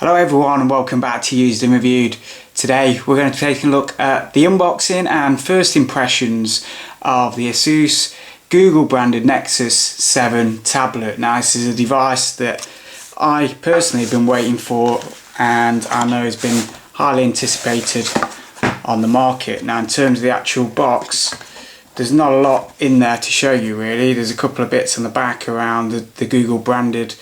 Hello everyone and welcome back to Used and Reviewed. Today we're going to take a look at the unboxing and first impressions of the Asus Google branded Nexus 7 tablet. Now this is a device that I personally have been waiting for and I know has been highly anticipated on the market. Now in terms of the actual box, there's not a lot in there to show you really. There's a couple of bits on the back around the Google branded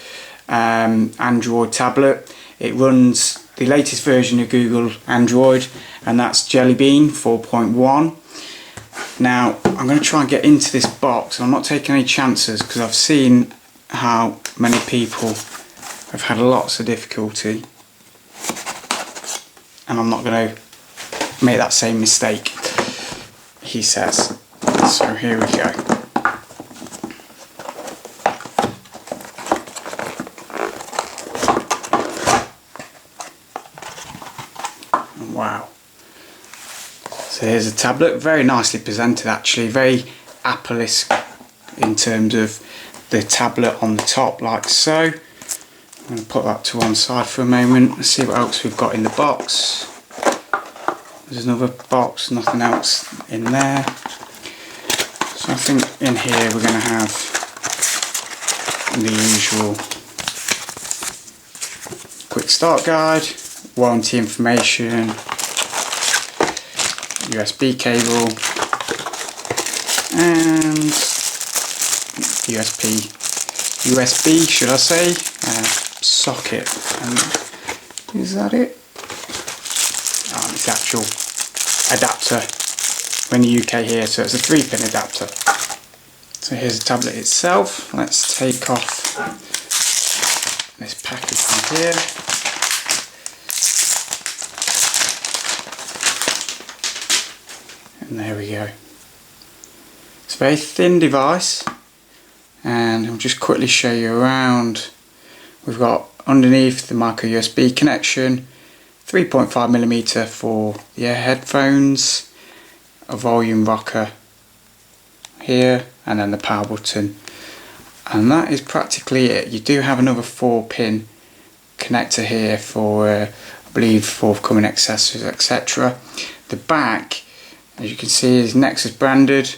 Android tablet. It runs the latest version of Google Android, and that's Jelly Bean 4.1. Now I'm going to try and get into this box. I'm not taking any chances because I've seen how many people have had lots of difficulty, and I'm not going to make that same mistake, he says. So here we go. Wow. So here's a tablet, very nicely presented actually, very Apple-esque in terms of the tablet on the top, like so. I'm going to put that to one side for a moment. Let's see what else we've got in the box. There's another box, nothing else in there. So I think in here we're going to have the usual quick start guide, warranty information, USB cable and USB should I say, socket. And is that it? Oh, it's the actual adapter. We're in the UK here, so it's a 3-pin adapter. So here's the tablet itself. Let's take off this package from here. And there we go. It's a very thin device, and I'll just quickly show you around. We've got underneath the micro USB connection, 3.5mm for the ear headphones, a volume rocker here, and then the power button, and that is practically it. You do have another 4-pin connector here for I believe forthcoming accessories, etc. The back, as you can see, is Nexus branded,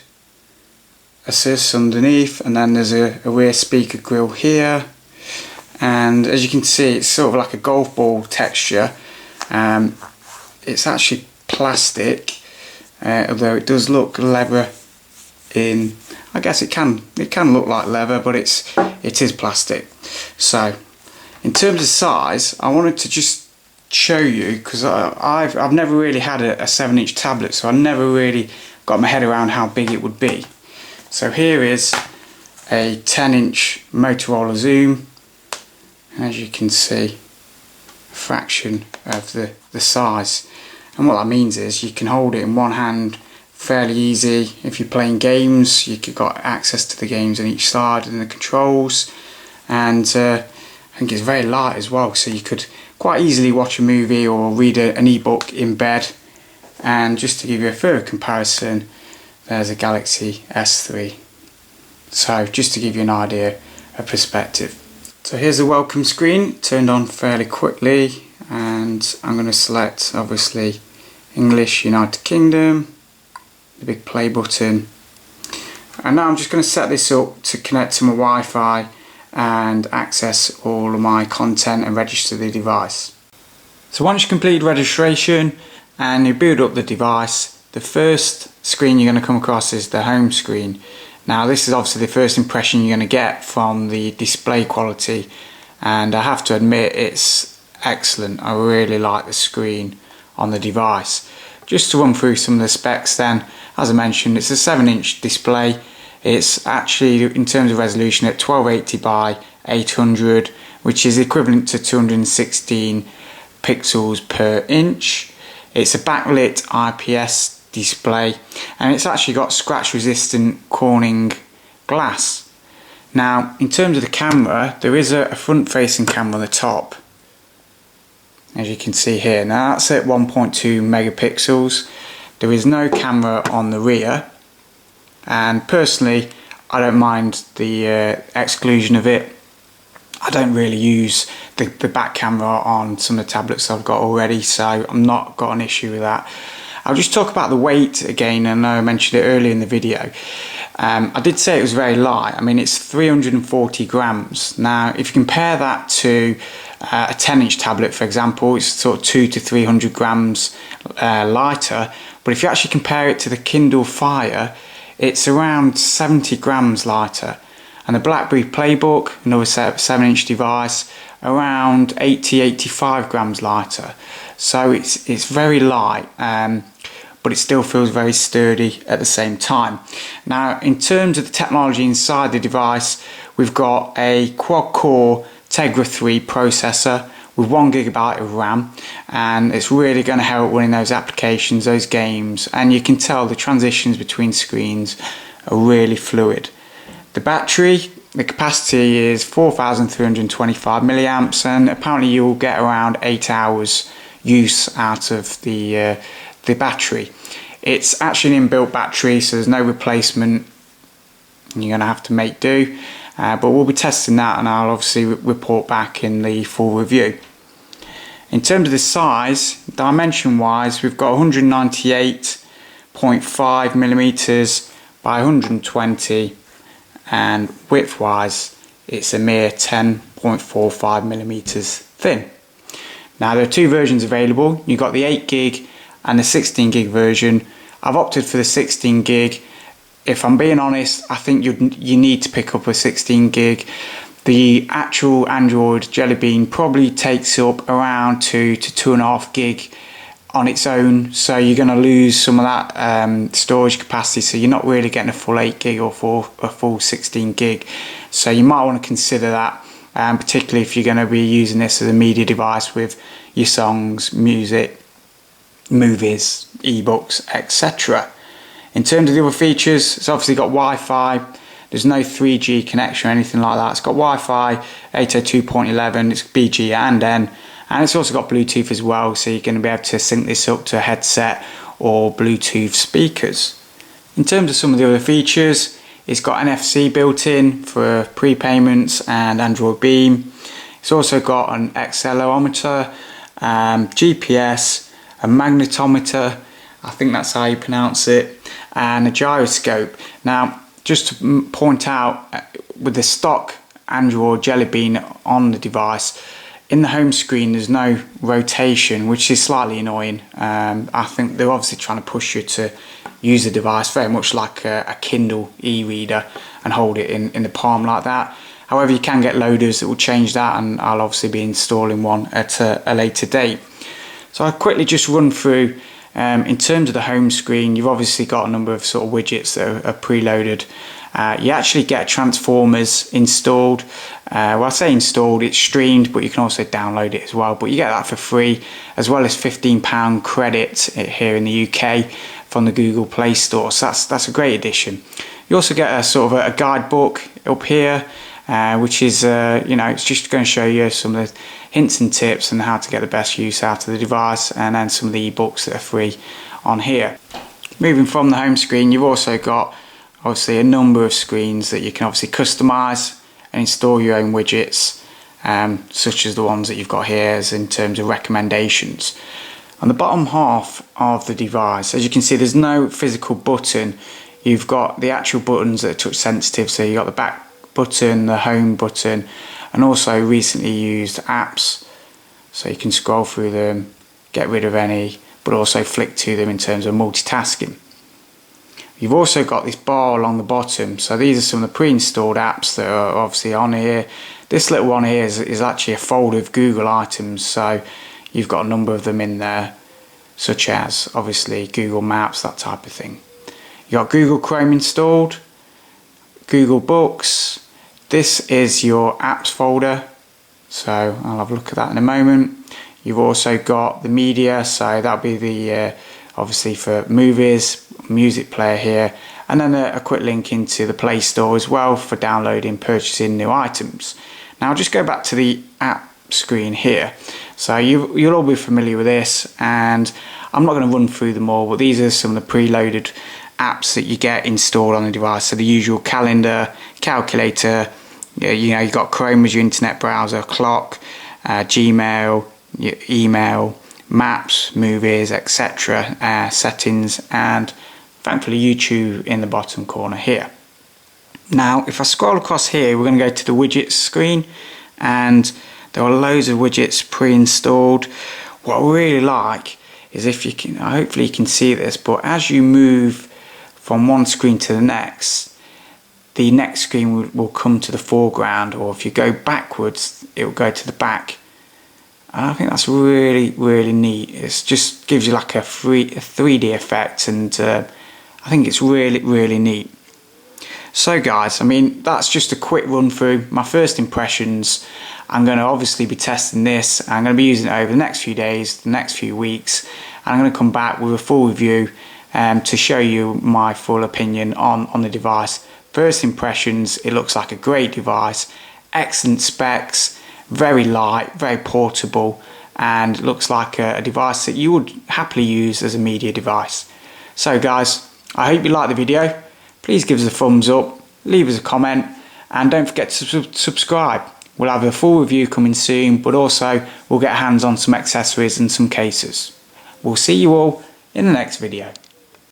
Asus underneath, and then there's a rear speaker grill here, and as you can see it's sort of like a golf ball texture. It's actually plastic, although it does look leather in, I guess it can look like leather, but it is plastic. So in terms of size, I wanted to just show you, because I've never really had a 7-inch tablet, so I never really got my head around how big it would be. So here is a 10-inch Motorola Zoom. As you can see, a fraction of the size, and what that means is you can hold it in one hand fairly easy. If you're playing games, you've got access to the games on each side and the controls, and I think it's very light as well, so you could quite easily watch a movie or read an ebook in bed. And just to give you a further comparison, there's a Galaxy S3. So just to give you an idea of perspective. So here's the welcome screen, turned on fairly quickly, and I'm going to select obviously English, United Kingdom, the big play button, and now I'm just going to set this up to connect to my Wi-Fi and access all of my content and register the device. So once you complete registration and you boot up the device, the first screen you're going to come across is the home screen. Now this is obviously the first impression you're going to get from the display quality, and I have to admit it's excellent. I really like the screen on the device. Just to run through some of the specs then, as I mentioned, it's a 7-inch display. It's actually, in terms of resolution, at 1280 by 800, which is equivalent to 216 pixels per inch. It's a backlit IPS display, and it's actually got scratch resistant Corning glass. Now in terms of the camera, there is a front facing camera on the top, as you can see here. Now that's at 1.2 megapixels. There is no camera on the rear, and personally I don't mind the exclusion of it. I don't really use the back camera on some of the tablets I've got already, so I'm not got an issue with that. I'll just talk about the weight again. I know I mentioned it earlier in the video. I did say it was very light. I mean, it's 340 grams. Now, if you compare that to a 10-inch tablet, for example, it's sort of 200 to 300 grams lighter. But if you actually compare it to the Kindle Fire, it's around 70 grams lighter. And the BlackBerry Playbook, another 7-inch device, around 80-85 grams lighter. So it's very light, but it still feels very sturdy at the same time. Now, in terms of the technology inside the device, we've got a quad-core Tegra 3 processor with 1 GB of RAM, and it's really going to help running those applications, those games, and you can tell the transitions between screens are really fluid. The battery, the capacity is 4,325 milliamps, and apparently you'll get around 8 hours use out of the battery. It's actually an inbuilt battery, so there's no replacement. You're going to have to make do, but we'll be testing that, and I'll obviously report back in the full review. In terms of the size, dimension wise, we've got 198.5 millimeters by 120, and width wise it's a mere 10.45 millimeters thin. Now, there are two versions available. You've got the 8 gig and the 16 gig version. I've opted for the 16 gig. If I'm being honest, I think you need to pick up a 16 gig. The actual Android Jelly Bean probably takes up around 2 to 2.5 gig on its own, so you're going to lose some of that storage capacity, so you're not really getting a full 8 gig or a full 16 gig. So you might want to consider that, particularly if you're going to be using this as a media device with your songs, music, movies, ebooks, etc. In terms of the other features, it's obviously got Wi-Fi. There's no 3G connection or anything like that. It's got Wi-Fi 802.11, it's BG and N, and it's also got Bluetooth as well, so you're going to be able to sync this up to a headset or Bluetooth speakers. In terms of some of the other features, it's got NFC built in for prepayments and Android Beam. It's also got an accelerometer, GPS, a magnetometer, I think that's how you pronounce it, and a gyroscope. Now, just to point out, with the stock Android Jelly Bean on the device, in the home screen there's no rotation, which is slightly annoying. I think they're obviously trying to push you to use the device very much like a Kindle e-reader and hold it in the palm like that. However, you can get loaders that will change that, and I'll obviously be installing one at a later date. So I'll quickly just run through. In terms of the home screen, you've obviously got a number of sort of widgets that are preloaded. You actually get Transformers installed. Well, I say installed, it's streamed, but you can also download it as well. But you get that for free, as well as £15 credit here in the UK from the Google Play Store. So that's a great addition. You also get a sort of a guidebook up here, which is it's just going to show you some of the hints and tips on how to get the best use out of the device, and then some of the ebooks that are free on here. Moving from the home screen, you've also got obviously a number of screens that you can obviously customize and install your own widgets, such as the ones that you've got here as in terms of recommendations. On the bottom half of the device, as you can see, there's no physical button. You've got the actual buttons that are touch sensitive, so you've got the back button, the home button, and also recently used apps, so you can scroll through them, get rid of any, but also flick to them in terms of multitasking. You've also got this bar along the bottom, so these are some of the pre-installed apps that are obviously on here. This little one here is actually a folder of Google items, so you've got a number of them in there, such as obviously Google Maps, that type of thing. You've got Google Chrome installed, Google Books. This is your apps folder, so I'll have a look at that in a moment. You've also got the media, so that'll be the obviously for movies, music player here, and then a quick link into the Play Store as well for downloading, purchasing new items. Now I'll just go back to the app screen here. So you'll all be familiar with this, and I'm not going to run through them all, but these are some of the preloaded apps that you get installed on the device. So the usual calendar, calculator, You know, you've got Chrome as your internet browser, clock, Gmail, your email, maps, movies, etc., settings, and thankfully YouTube in the bottom corner here. Now if I scroll across here, we're going to go to the widgets screen, and there are loads of widgets pre-installed. What I really like is, if you can, hopefully you can see this, but as you move from one screen to the next screen will come to the foreground, or if you go backwards it will go to the back. And I think that's really neat. It just gives you like a 3D effect, and I think it's really neat. So guys, I mean, that's just a quick run through my first impressions. I'm going to obviously be testing this. I'm going to be using it over the next few days, the next few weeks, and I'm going to come back with a full review to show you my full opinion on the device. First impressions, it looks like a great device, excellent specs, very light, very portable, and looks like a device that you would happily use as a media device. So guys, I hope you liked the video. Please give us a thumbs up, leave us a comment, and don't forget to subscribe. We'll have a full review coming soon, but also we'll get hands on some accessories and some cases. We'll see you all in the next video.